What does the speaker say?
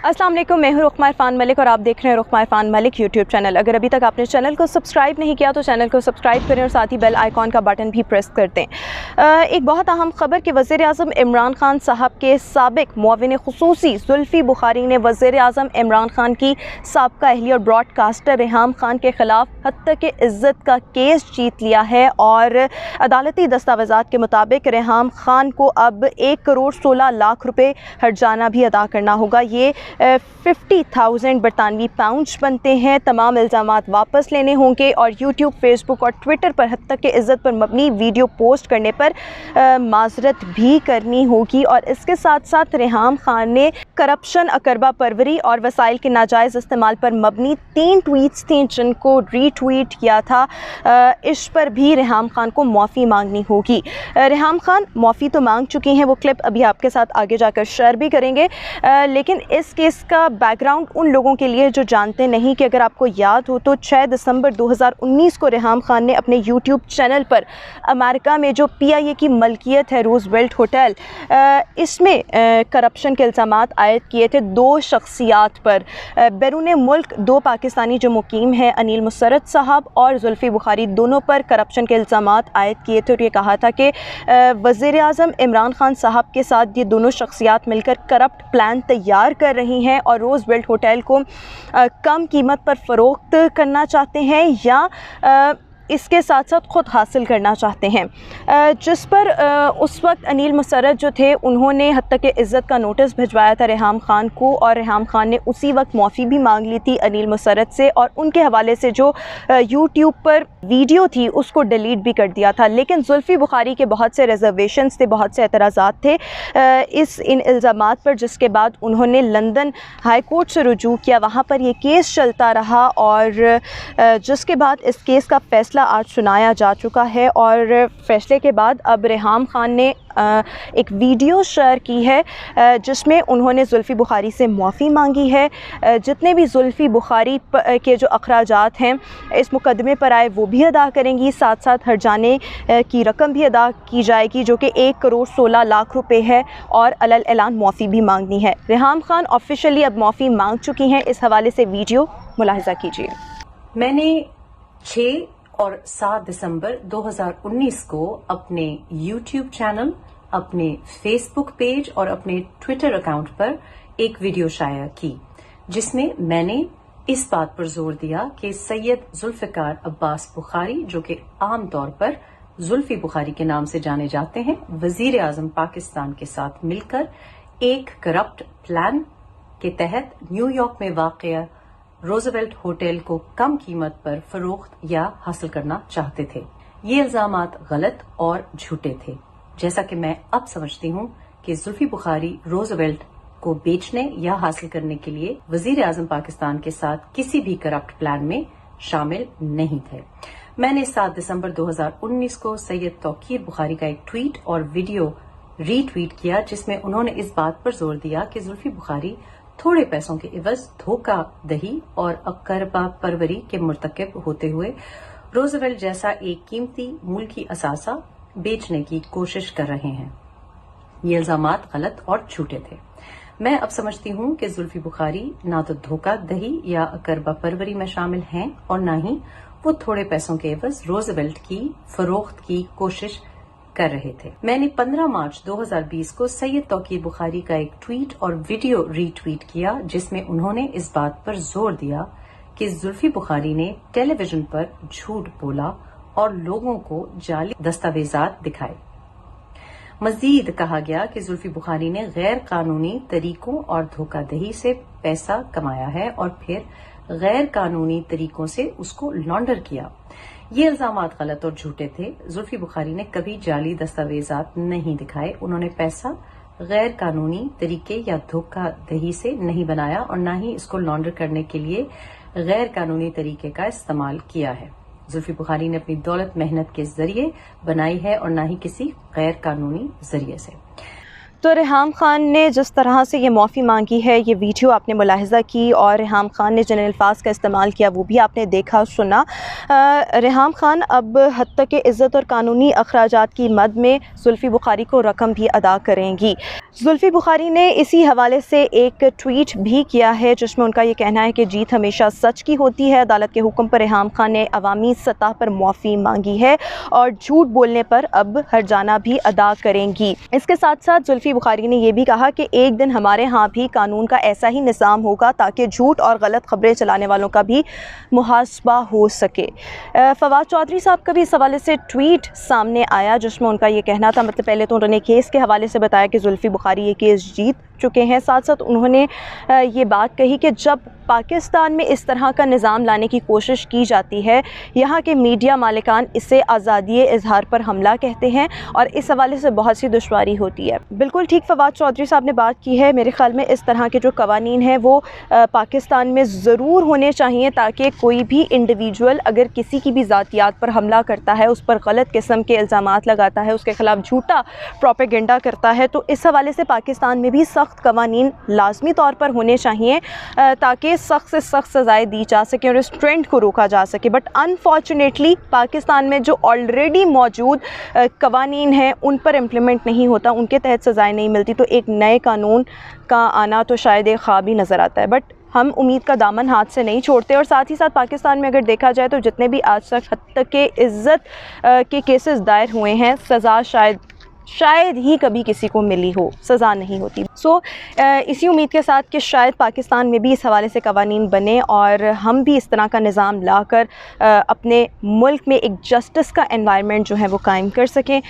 अस्सलाम वालेकुम, मैं हूं रुखमा इरफान मलिक और आप देख रहे हैं रुखमा इरफान मलिक यूट्यूब चैनल। अगर अभी तक आपने चैनल को सब्सक्राइब नहीं किया तो चैनल को सब्सक्राइब करें और साथ ही बेल आइकॉन का बटन भी प्रेस कर दें। एक बहुत अहम खबर कि वज़ीर-ए-आज़म इमरान खान साहब के साबिक मुअव्विन ख़ुसूसी ज़ुल्फ़ी बुखारी ने वज़ीर-ए-आज़म इमरान खान की साबका अहलिया और ब्रॉडकास्टर रेहाम खान के ख़िलाफ़ हत्या के इज़्ज़त का केस जीत लिया है और अदालती दस्तावेज़ात के मुताबिक रेहाम खान को अब 1,16,00,000 रुपये हर्जाना भी अदा करना होगा। ये 50,000 बरतानवी पाउंड बनते हैं। तमाम इल्ज़ामात वापस लेने होंगे और यूट्यूब, फेसबुक और ट्विटर पर हत्या के इज़्ज़त पर मबनी वीडियो पोस्ट करने पर माज़रत भी करनी होगी। और इसके साथ साथ रेहाम खान ने करप्शन, अकरबा परवरी और वसाइल के नाजायज़ इस्तेमाल पर मबनी 3 ट्वीट्स थी जिनको रीट्वीट किया था। इस पर भी रेहाम खान को माफ़ी मांगनी होगी। रेहाम खान माफ़ी तो मांग चुकी हैं, वो क्लिप अभी आपके साथ आगे जाकर शेयर भी करेंगे। लेकिन इस केस का बैकग्राउंड उन लोगों के लिए जो जानते नहीं कि अगर आपको याद हो तो 6 दिसंबर 2019 को रेहाम खान ने अपने यूट्यूब चैनल पर अमेरिका में जो PIA की मलकियत है रूज़वेल्ट होटल, इसमें करप्शन के इल्ज़ामात आयद किए थे 2 शख्सियात पर। बैरून मुल्क 2 पाकिस्तानी जो मुकीम हैं, अनिल मुसर्रत साहब और ज़ुल्फ़ी बुखारी, दोनों पर करप्शन के इल्ज़ामात आयद किए थे और ये कहा था कि वज़ीर-ए-आज़म इमरान खान साहब के साथ ये दोनों शख्सियात मिलकर करप्ट प्लान तैयार कर रही हैं और रूज़वेल्ट होटल को कम कीमत पर फ़रोख्त करना चाहते हैं या इसके साथ साथ ख़ुद हासिल करना चाहते हैं। जिस पर उस वक्त अनिल मुसर्रत जो थे उन्होंने हत्या के इज़्ज़त का नोटिस भिजवाया था रेहाम खान को और रेहाम खान ने उसी वक्त माफ़ी भी मांग ली थी अनिल मुसर्रत से और उनके हवाले से जो यूट्यूब पर वीडियो थी उसको डिलीट भी कर दिया था। लेकिन ज़ुल्फ़ी बुखारी के बहुत से रिज़र्वेशंस थे, बहुत से एतराज़ात थे इन इल्ज़ामात पर, जिसके बाद उन्होंने लंदन हाई कोर्ट से रुजू किया। वहाँ पर ये केस चलता रहा और जिसके बाद इस केस का फ़ैसला आज सुनाया जा चुका है और फैसले के बाद अब रेहाम खान ने एक वीडियो शेयर की है जिसमें उन्होंने ज़ुल्फ़ी बुखारी से माफ़ी मांगी है। जितने भी ज़ुल्फ़ी बुखारी के जो अखराजात हैं इस मुकदमे पर आए वो भी अदा करेंगी, साथ साथ हर्जाने की रकम भी अदा की जाएगी जो कि 1,16,00,000 रुपये है और अलल ऐलान माफ़ी भी मांगनी है। रेहाम खान ऑफिशियली अब माफ़ी मांग चुकी हैं। इस हवाले से वीडियो मुलाहिज़ा कीजिए। मैंने 6 और 7 दिसंबर 2019 को अपने YouTube चैनल, अपने Facebook पेज और अपने ट्विटर अकाउंट पर एक वीडियो शाया की जिसमें मैंने इस बात पर जोर दिया कि सैयद जुल्फ़िकार अब्बास बुखारी, जो कि आम तौर पर जुल्फ़ी बुखारी के नाम से जाने जाते हैं, वजीर आज़म पाकिस्तान के साथ मिलकर एक करप्ट प्लान के तहत न्यूयॉर्क में वाक़या रोज़वेल्ट होटल को कम कीमत पर फरोख्त या हासिल करना चाहते थे। ये इल्जामात गलत और झूठे थे। जैसा कि मैं अब समझती हूँ कि ज़ुल्फ़ी बुखारी रोज़वेल्ट को बेचने या हासिल करने के लिए वज़ीर आज़म पाकिस्तान के साथ किसी भी करप्ट प्लान में शामिल नहीं थे। मैंने 7 दिसंबर 2019 को सैयद तौकीर बुखारी का एक ट्वीट और वीडियो रीट्वीट किया जिसमें उन्होंने इस बात पर जोर दिया कि ज़ुल्फ़ी बुखारी थोड़े पैसों के इवज धोखा दही और अकरबा परवरी के मुर्तकिब होते हुए रोज़वेल्ट जैसा एक कीमती मुल्की असासा बेचने की कोशिश कर रहे हैं। ये इल्जामात गलत और झूठे थे। मैं अब समझती हूँ कि ज़ुल्फ़ी बुखारी ना तो धोखा दही या अकरबा परवरी में शामिल हैं और ना ही वो थोड़े पैसों के इवज रोज़वेल्ट की फरोख्त की कोशिश कर रहे थे। मैंने 15 मार्च 2020 को सैयद तौकीर बुखारी का एक ट्वीट और वीडियो रीट्वीट किया जिसमें उन्होंने इस बात पर जोर दिया कि ज़ुल्फ़ी बुखारी ने टेलीविजन पर झूठ बोला और लोगों को जाली दस्तावेजात दिखाए। मजीद कहा गया कि ज़ुल्फ़ी बुखारी ने गैर कानूनी तरीकों और धोखाधड़ी से पैसा कमाया है और फिर गैर कानूनी तरीकों से उसको लॉन्डर किया। ये इल्जामात गलत और झूठे थे। ज़ुल्फ़ी बुखारी ने कभी जाली दस्तावेजात नहीं दिखाए। उन्होंने पैसा गैर कानूनी तरीके या धोखाधड़ी से नहीं बनाया और न ही इसको लॉन्डर करने के लिए गैर कानूनी तरीके का इस्तेमाल किया है। ज़ुल्फ़ी बुखारी ने अपनी दौलत मेहनत के जरिए बनाई है और न ही किसी गैर कानूनी जरिए से। तो रेहाम खान ने जिस तरह से ये माफ़ी मांगी है, ये वीडियो आपने मुलाहिज़ा की और रेहाम खान ने जिन अल्फाज का इस्तेमाल किया वो भी आपने देखा सुना। रेहाम खान अब हत्या के इज़्ज़त और कानूनी अखराजात की मद में ज़ुल्फ़ी बुखारी को रकम भी अदा करेंगी। زلفی بخاری نے اسی حوالے سے ایک ٹویٹ بھی کیا ہے جس میں ان کا یہ کہنا ہے کہ جیت ہمیشہ سچ کی ہوتی ہے. عدالت کے حکم پر ریحام خان نے عوامی سطح پر معافی مانگی ہے اور جھوٹ بولنے پر اب ہرجانہ بھی ادا کریں گی. اس کے ساتھ ساتھ زلفی بخاری نے یہ بھی کہا کہ ایک دن ہمارے ہاں بھی قانون کا ایسا ہی نظام ہوگا تاکہ جھوٹ اور غلط خبریں چلانے والوں کا بھی محاسبہ ہو سکے. فواد چودھری صاحب کا بھی اس حوالے سے ٹویٹ سامنے آیا جس میں ان کا یہ کہنا تھا، مطلب پہلے تو انہوں نے کیس کے حوالے سے بتایا کہ زلفی بخاری یہ کیس جیت چکے ہیں. ساتھ ساتھ انہوں نے یہ بات کہی کہ جب پاکستان میں اس طرح کا نظام لانے کی کوشش کی جاتی ہے، یہاں کے میڈیا مالکان اسے آزادی اظہار پر حملہ کہتے ہیں اور اس حوالے سے بہت سی دشواری ہوتی ہے. بالکل ٹھیک فواد چودھری صاحب نے بات کی ہے. میرے خیال میں اس طرح کے جو قوانین ہیں وہ پاکستان میں ضرور ہونے چاہیے تاکہ کوئی بھی انڈیویجول اگر کسی کی بھی ذاتیات پر حملہ کرتا ہے، اس پر غلط قسم کے الزامات لگاتا ہے، اس کے خلاف جھوٹا پروپیگنڈا کرتا ہے، تو اس حوالے سے پاکستان میں بھی سخت قوانین لازمی طور پر ہونے چاہیے تاکہ سخت سے سخت سزائیں دی جا سکیں اور اس ٹرینڈ کو روکا جا سکے. بٹ انفارچونیٹلی پاکستان میں جو آلریڈی موجود قوانین ہیں ان پر امپلیمنٹ نہیں ہوتا، ان کے تحت سزائیں نہیں ملتی، تو ایک نئے قانون کا آنا تو شاید ایک خواب ہی نظر آتا ہے. بٹ ہم امید کا دامن ہاتھ سے نہیں چھوڑتے اور ساتھ ہی ساتھ پاکستان میں اگر دیکھا جائے تو جتنے بھی آج تک حد تک کے عزت کے کیسز دائر ہوئے ہیں، سزا شاید ہی کبھی کسی کو ملی ہو، سزا نہیں ہوتی. سو اسی امید کے ساتھ کہ شاید پاکستان میں بھی اس حوالے سے قوانین بنے اور ہم بھی اس طرح کا نظام لا کر اپنے ملک میں ایک جسٹس کا انوائرمنٹ جو ہے وہ قائم کر سکیں.